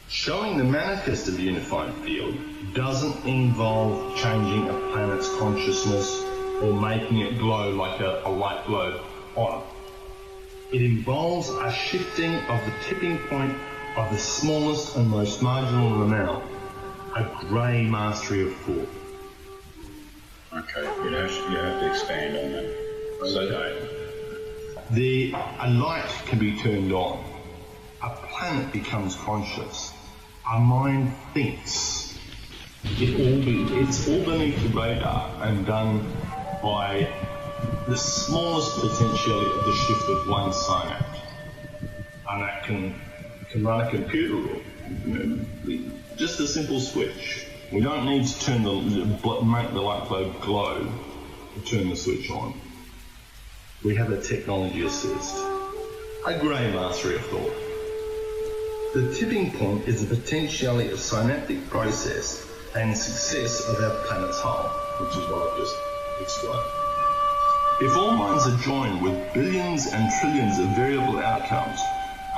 Showing the manifest of the unified field doesn't involve changing a planet's consciousness or making it glow like a light globe on. It involves a shifting of the tipping point of the smallest and most marginal amount, a grey mastery of thought. Okay, you have to expand on that. So, a light can be turned on. A planet becomes conscious. Our mind thinks. It's all beneath the radar and done by the smallest potentiality of the shift of one synapse. And that can run a computer or just a simple switch. We don't need to make the light bulb glow to turn the switch on. We have a technology assist, a grey mastery of thought. The tipping point is the potentiality of synaptic process and success of our planet's hull, which is what I've just explained. If all minds are joined with billions and trillions of variable outcomes,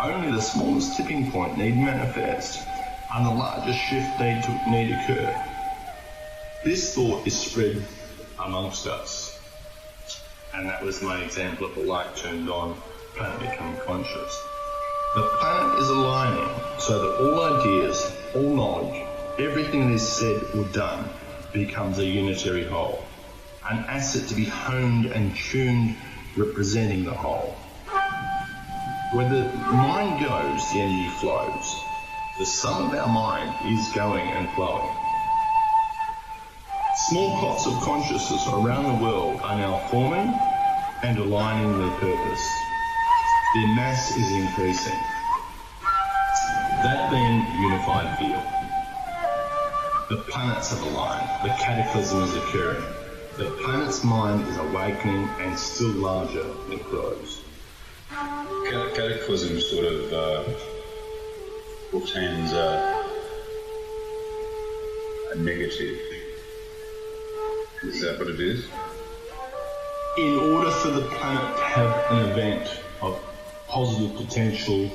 only the smallest tipping point need manifest, and the largest shift need occur. This thought is spread amongst us. And that was my example of the light turned on, planet becoming conscious. The planet is aligning so that all ideas, all knowledge, everything that is said or done becomes a unitary whole, an asset to be honed and tuned, representing the whole. Where the mind goes, the energy flows. The sum of our mind is going and flowing. Small pots of consciousness around the world are now forming and aligning their purpose. Their mass is increasing. That being unified field. The planets have aligned. The cataclysm is occurring. The planet's mind is awakening and still larger it grows. Cataclysm sort of portends a negative. Is that what it is? In order for the planet to have an event of positive potential,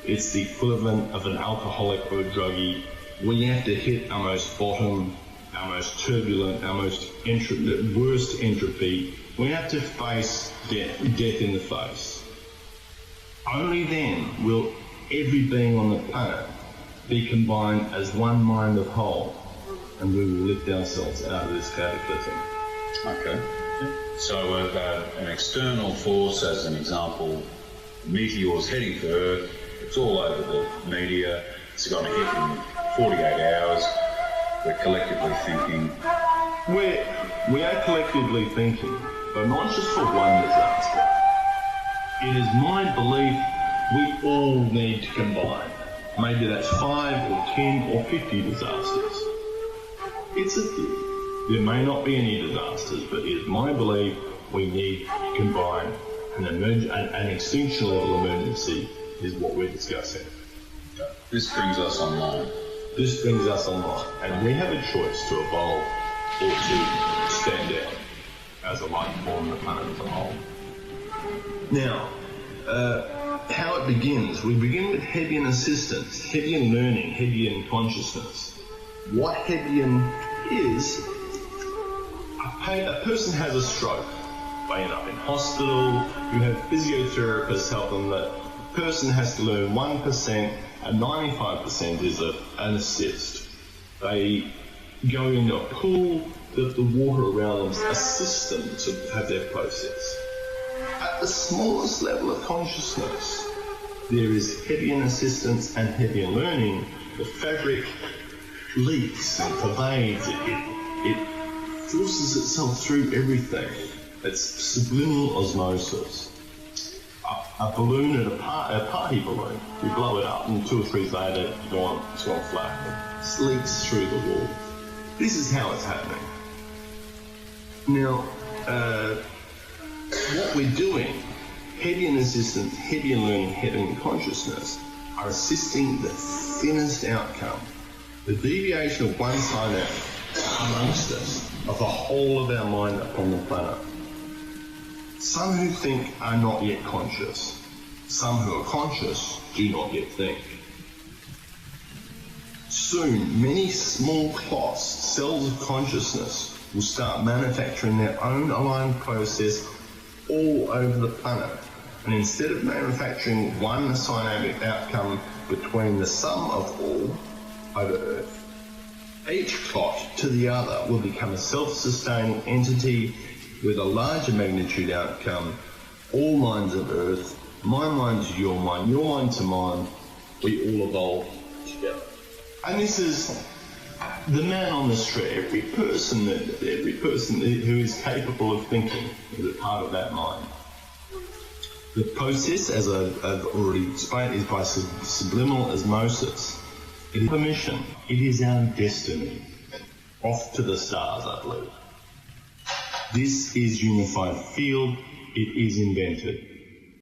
it's the equivalent of an alcoholic or a druggie. We have to hit our most bottom, our most turbulent, our most worst entropy. We have to face death in the face. Only then will every being on the planet be combined as one mind of whole, and we will lift ourselves out of this cataclysm. Okay. So an external force, as an example, meteors heading for Earth, it's all over the media, it's going to hit in 48 hours, we're collectively thinking. We are collectively thinking, but not just for one disaster. It is my belief we all need to combine. Maybe that's 5 or 10 or 50 disasters. It's a theory. There may not be any disasters, but it is my belief we need to combine an extinction-level emergency is what we're discussing. This brings us online. This brings us online, and we have a choice to evolve or to stand out as a life form on the planet as a whole. Now, how it begins. We begin with Hebbian assistance, Hebbian learning, Hebbian consciousness. What Hebbian is, a person has a stroke. They end up in hospital. You have physiotherapists help them. The person has to learn 1%, and 95% is an assist. They go into a pool, the water around them assists them to have their process. At the smallest level of consciousness, there is Hebbian assistance and Hebbian learning. The fabric leaks and pervades it forces itself through everything. It's subliminal osmosis. A balloon at a party balloon, you blow it up and 2 or 3 days later it's gone flat. It leaks through the wall. This is how it's happening. Now, what we're doing, Hebbian assistance, Hebbian learning, Hebbian consciousness, are assisting the thinnest outcome. The deviation of one synapse amongst us, of the whole of our mind upon the planet. Some who think are not yet conscious. Some who are conscious do not yet think. Soon, many small clots, cells of consciousness, will start manufacturing their own aligned process all over the planet. And instead of manufacturing one synaptic outcome between the sum of all over Earth, each clot to the other will become a self-sustaining entity with a larger magnitude outcome, all minds of Earth, my mind to your mind to mine, we all evolve together. And this is the man on the street. Every person who is capable of thinking is a part of that mind. The process, as I've already explained, is by subliminal osmosis. It is permission. It is our destiny. Off to the stars, I believe. This is unified field. It is invented.